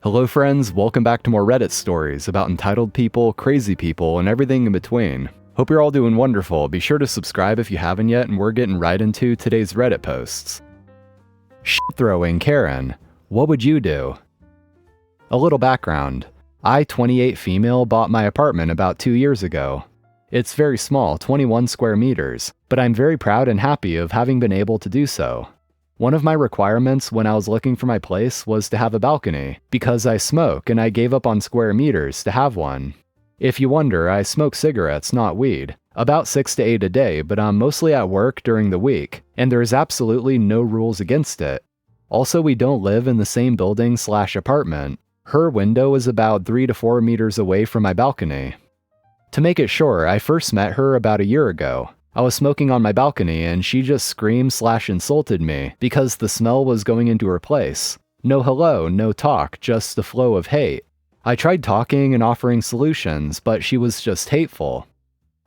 Hello friends, welcome back to more Reddit stories about entitled people, crazy people, and everything in between. Hope you're all doing wonderful. Be sure to subscribe if you haven't yet, and we're getting right into today's Reddit posts. Shit-throwing Karen. What would you do? A little background. I, 28 female, bought my apartment about 2 years ago. It's very small, 21 square meters, but I'm very proud and happy of having been able to do so. One of my requirements when I was looking for my place was to have a balcony, because I smoke and I gave up on square meters to have one. If you wonder, I smoke cigarettes, not weed. About 6 to 8 a day, but I'm mostly at work during the week, and there's absolutely no rules against it. Also, we don't live in the same building/apartment. Her window is about 3 to 4 meters away from my balcony. To make it short, I first met her about a year ago. I was smoking on my balcony and she just screamed/insulted me because the smell was going into her place. No hello, no talk, just a flow of hate. I tried talking and offering solutions, but she was just hateful.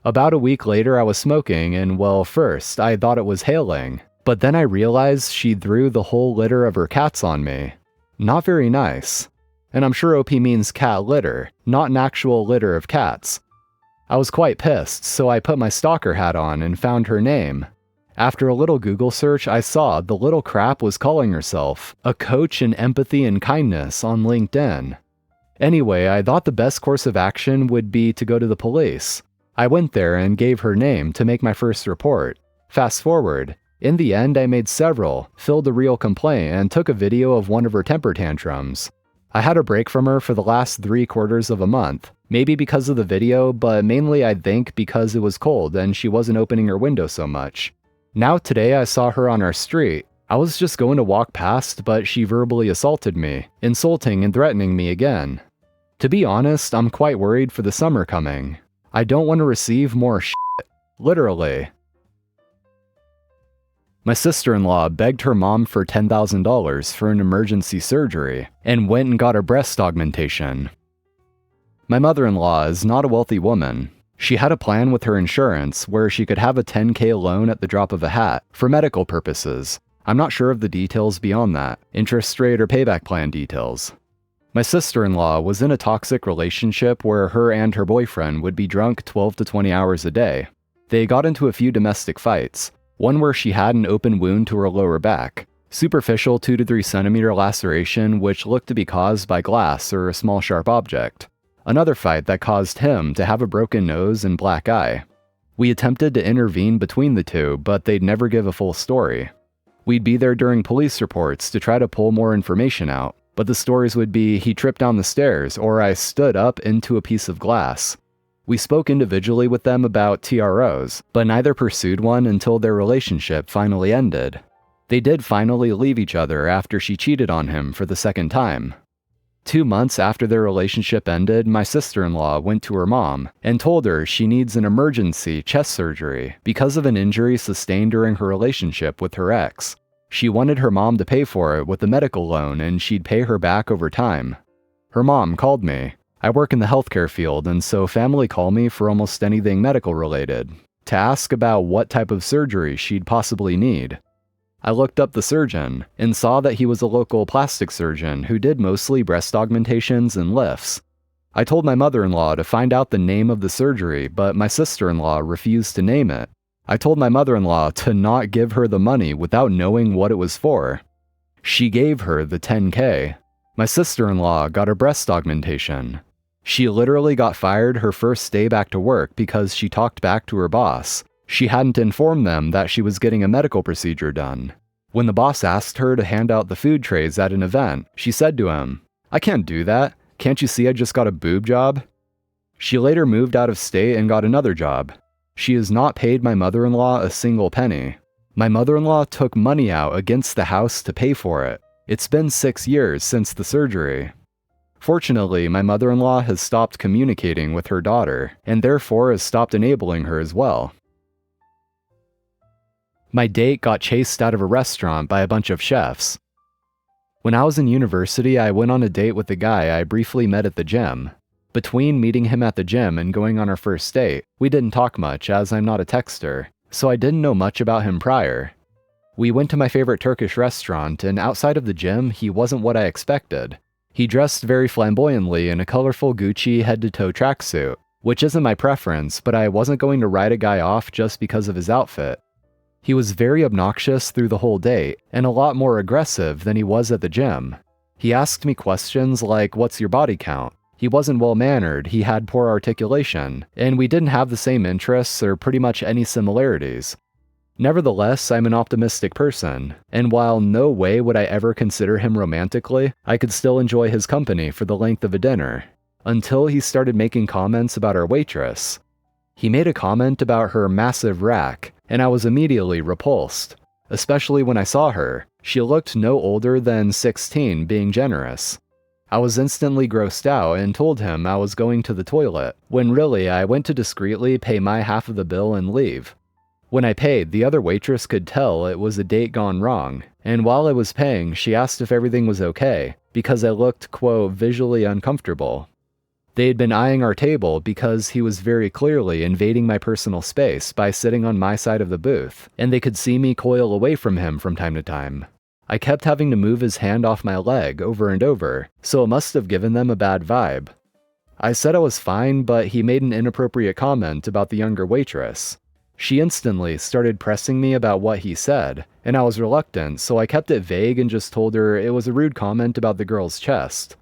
About a week later I was smoking and well, first I thought it was hailing, but then I realized she threw the whole litter of her cats on me. Not very nice. And I'm sure OP means cat litter, not an actual litter of cats. I was quite pissed, so I put my stalker hat on and found her name. After a little Google search, I saw the little crap was calling herself a coach in empathy and kindness on LinkedIn. Anyway, I thought the best course of action would be to go to the police. I went there and gave her name to make my first report. Fast forward. In the end, I made several, filled a real complaint, and took a video of one of her temper tantrums. I had a break from her for the last 3/4 of a month. Maybe because of the video, but mainly I think because it was cold and she wasn't opening her window so much. Now today I saw her on our street. I was just going to walk past, but she verbally assaulted me, insulting and threatening me again. To be honest, I'm quite worried for the summer coming. I don't want to receive more shit. Literally. My sister-in-law begged her mom for $10,000 for an emergency surgery and went and got a breast augmentation. My mother-in-law is not a wealthy woman. She had a plan with her insurance where she could have a $10,000 loan at the drop of a hat for medical purposes. I'm not sure of the details beyond that, interest rate or payback plan details. My sister-in-law was in a toxic relationship where her and her boyfriend would be drunk 12 to 20 hours a day. They got into a few domestic fights. One where she had an open wound to her lower back, superficial 2 to 3 centimeter laceration which looked to be caused by glass or a small sharp object. Another fight that caused him to have a broken nose and black eye. We attempted to intervene between the two, but they'd never give a full story. We'd be there during police reports to try to pull more information out, but the stories would be he tripped down the stairs or I stood up into a piece of glass. We spoke individually with them about TROs, but neither pursued one until their relationship finally ended. They did finally leave each other after she cheated on him for the second time. 2 months after their relationship ended, my sister-in-law went to her mom and told her she needs an emergency chest surgery because of an injury sustained during her relationship with her ex. She wanted her mom to pay for it with a medical loan and she'd pay her back over time. Her mom called me. I work in the healthcare field, and so family call me for almost anything medical related, to ask about what type of surgery she'd possibly need. I looked up the surgeon, and saw that he was a local plastic surgeon who did mostly breast augmentations and lifts. I told my mother-in-law to find out the name of the surgery, but my sister-in-law refused to name it. I told my mother-in-law to not give her the money without knowing what it was for. She gave her the $10,000. My sister-in-law got a breast augmentation. She literally got fired her first day back to work because she talked back to her boss. She hadn't informed them that she was getting a medical procedure done. When the boss asked her to hand out the food trays at an event, she said to him, "I can't do that. Can't you see I just got a boob job?" She later moved out of state and got another job. She has not paid my mother-in-law a single penny. My mother-in-law took money out against the house to pay for it. It's been 6 years since the surgery. Fortunately, my mother-in-law has stopped communicating with her daughter, and therefore has stopped enabling her as well. My date got chased out of a restaurant by a bunch of chefs. When I was in university, I went on a date with a guy I briefly met at the gym. Between meeting him at the gym and going on our first date, we didn't talk much as I'm not a texter, so I didn't know much about him prior. We went to my favorite Turkish restaurant, and outside of the gym, he wasn't what I expected. He dressed very flamboyantly in a colorful Gucci head-to-toe tracksuit, which isn't my preference, but I wasn't going to write a guy off just because of his outfit. He was very obnoxious through the whole date, and a lot more aggressive than he was at the gym. He asked me questions like, "What's your body count?" He wasn't well-mannered, he had poor articulation, and we didn't have the same interests or pretty much any similarities. Nevertheless, I'm an optimistic person, and while no way would I ever consider him romantically, I could still enjoy his company for the length of a dinner. Until he started making comments about our waitress. He made a comment about her massive rack, and I was immediately repulsed. Especially when I saw her. She looked no older than 16, being generous. I was instantly grossed out and told him I was going to the toilet, when really I went to discreetly pay my half of the bill and leave. When I paid, the other waitress could tell it was a date gone wrong, and while I was paying, she asked if everything was okay, because I looked, quote, visually uncomfortable. They had been eyeing our table because he was very clearly invading my personal space by sitting on my side of the booth, and they could see me coil away from him from time to time. I kept having to move his hand off my leg over and over, so it must have given them a bad vibe. I said I was fine, but he made an inappropriate comment about the younger waitress. She instantly started pressing me about what he said, and I was reluctant, so I kept it vague and just told her it was a rude comment about the girl's chest.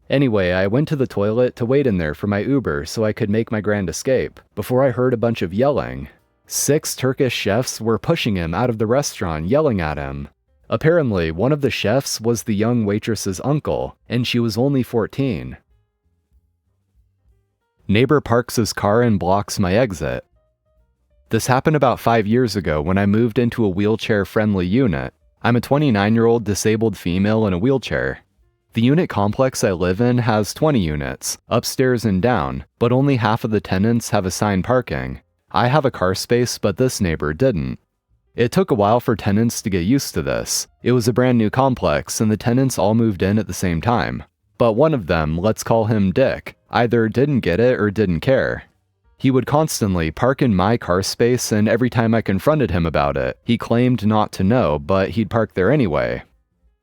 Anyway, I went to the toilet to wait in there for my Uber so I could make my grand escape, before I heard a bunch of yelling. 6 Turkish chefs were pushing him out of the restaurant, yelling at him. Apparently, one of the chefs was the young waitress's uncle, and she was only 14. Neighbor parks his car and blocks my exit. This happened about 5 years ago when I moved into a wheelchair-friendly unit. I'm a 29-year-old disabled female in a wheelchair. The unit complex I live in has 20 units, upstairs and down, but only half of the tenants have assigned parking. I have a car space, but this neighbor didn't. It took a while for tenants to get used to this. It was a brand new complex, and the tenants all moved in at the same time. But one of them, let's call him Dick, either didn't get it or didn't care. He would constantly park in my car space, and every time I confronted him about it, he claimed not to know, but he'd park there anyway.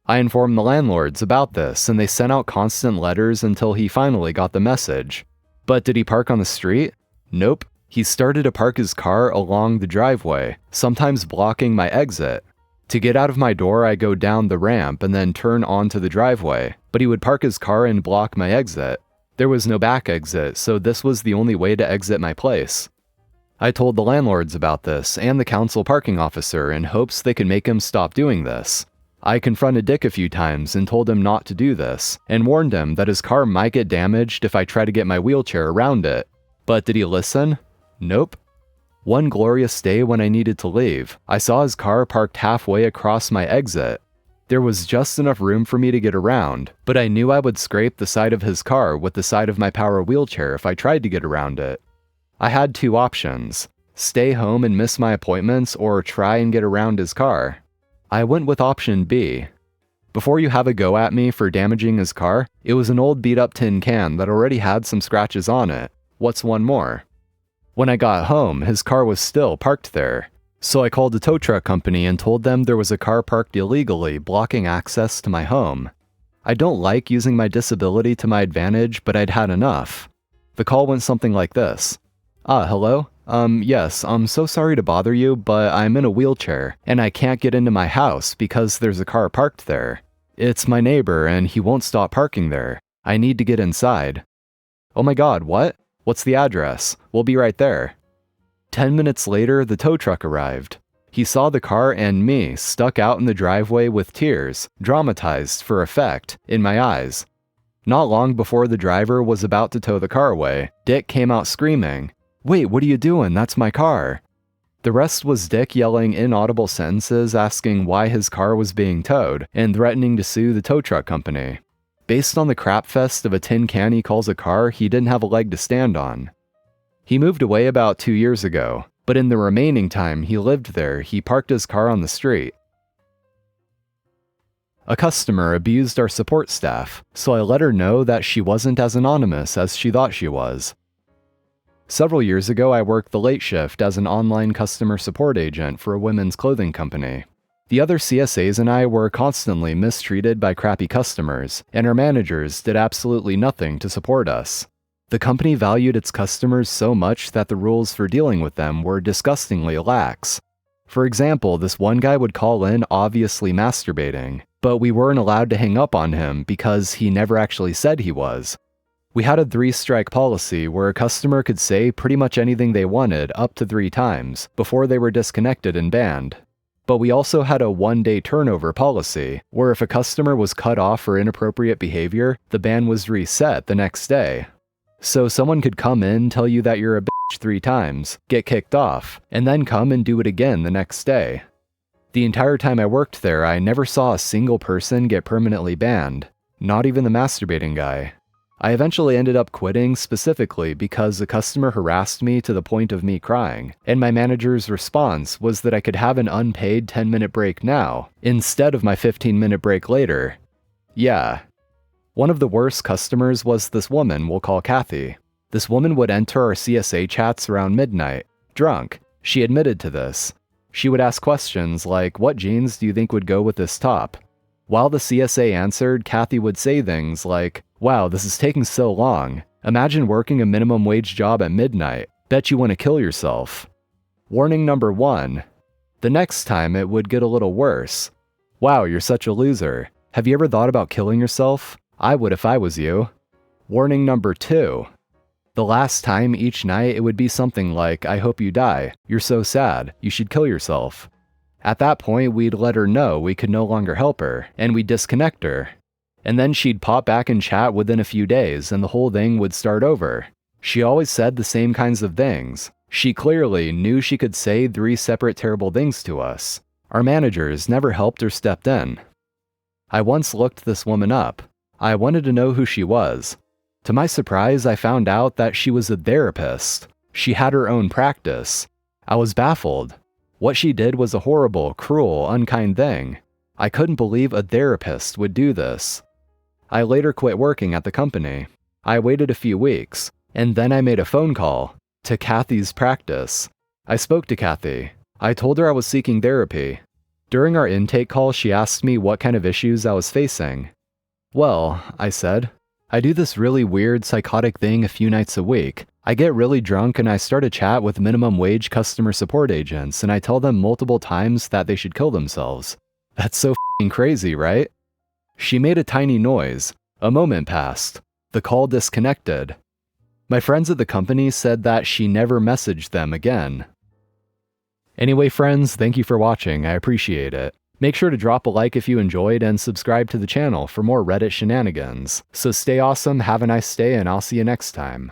I informed the landlords about this, and they sent out constant letters until he finally got the message. But did he park on the street? Nope. He started to park his car along the driveway, sometimes blocking my exit. To get out of my door, I go down the ramp and then turn onto the driveway, but he would park his car and block my exit. There was no back exit, so this was the only way to exit my place. I told the landlords about this and the council parking officer in hopes they could make him stop doing this. I confronted Dick a few times and told him not to do this, and warned him that his car might get damaged if I try to get my wheelchair around it. But did he listen? Nope. One glorious day when I needed to leave, I saw his car parked halfway across my exit. There was just enough room for me to get around, but I knew I would scrape the side of his car with the side of my power wheelchair if I tried to get around it. I had 2 options: stay home and miss my appointments or try and get around his car. I went with option B. Before you have a go at me for damaging his car, it was an old beat-up tin can that already had some scratches on it. What's one more? When I got home, his car was still parked there. So I called a tow truck company and told them there was a car parked illegally blocking access to my home. I don't like using my disability to my advantage, but I'd had enough. The call went something like this. Hello? Yes, I'm so sorry to bother you, but I'm in a wheelchair, and I can't get into my house because there's a car parked there. It's my neighbor, and he won't stop parking there. I need to get inside. Oh my god, what? What's the address? We'll be right there. 10 minutes later, the tow truck arrived. He saw the car and me stuck out in the driveway with tears, dramatized for effect, in my eyes. Not long before the driver was about to tow the car away, Dick came out screaming, "Wait, what are you doing? That's my car." The rest was Dick yelling inaudible sentences asking why his car was being towed and threatening to sue the tow truck company. Based on the crapfest of a tin can he calls a car, he didn't have a leg to stand on. He moved away about 2 years ago, but in the remaining time he lived there, he parked his car on the street. A customer abused our support staff, so I let her know that she wasn't as anonymous as she thought she was. Several years ago, I worked the late shift as an online customer support agent for a women's clothing company. The other CSAs and I were constantly mistreated by crappy customers, and our managers did absolutely nothing to support us. The company valued its customers so much that the rules for dealing with them were disgustingly lax. For example, this one guy would call in obviously masturbating, but we weren't allowed to hang up on him because he never actually said he was. We had a 3-strike policy where a customer could say pretty much anything they wanted up to 3 times before they were disconnected and banned. But we also had a 1-day turnover policy, where if a customer was cut off for inappropriate behavior, the ban was reset the next day. So someone could come in, tell you that you're a bitch 3 times, get kicked off, and then come and do it again the next day. The entire time I worked there, I never saw a single person get permanently banned, not even the masturbating guy. I eventually ended up quitting specifically because a customer harassed me to the point of me crying, and my manager's response was that I could have an unpaid 10-minute break now, instead of my 15-minute break later. Yeah. One of the worst customers was this woman we'll call Kathy. This woman would enter our CSA chats around midnight, drunk. She admitted to this. She would ask questions like, "What jeans do you think would go with this top?" While the CSA answered, Kathy would say things like, "Wow, this is taking so long. Imagine working a minimum wage job at midnight. Bet you want to kill yourself." Warning number 1. The next time it would get a little worse. "Wow, you're such a loser. Have you ever thought about killing yourself? I would if I was you." Warning number 2. The last time each night it would be something like, "I hope you die. You're so sad. You should kill yourself." At that point, we'd let her know we could no longer help her, and we'd disconnect her. And then she'd pop back in chat within a few days, and the whole thing would start over. She always said the same kinds of things. She clearly knew she could say 3 separate terrible things to us. Our managers never helped or stepped in. I once looked this woman up. I wanted to know who she was. To my surprise, I found out that she was a therapist. She had her own practice. I was baffled. What she did was a horrible, cruel, unkind thing. I couldn't believe a therapist would do this. I later quit working at the company. I waited a few weeks, and then I made a phone call to Kathy's practice. I spoke to Kathy. I told her I was seeking therapy. During our intake call, she asked me what kind of issues I was facing. "Well," I said, "I do this really weird psychotic thing a few nights a week. I get really drunk and I start a chat with minimum wage customer support agents and I tell them multiple times that they should kill themselves. That's so f***ing crazy, right?" She made a tiny noise. A moment passed. The call disconnected. My friends at the company said that she never messaged them again. Anyway, friends, thank you for watching. I appreciate it. Make sure to drop a like if you enjoyed and subscribe to the channel for more Reddit shenanigans. So stay awesome, have a nice day, and I'll see you next time.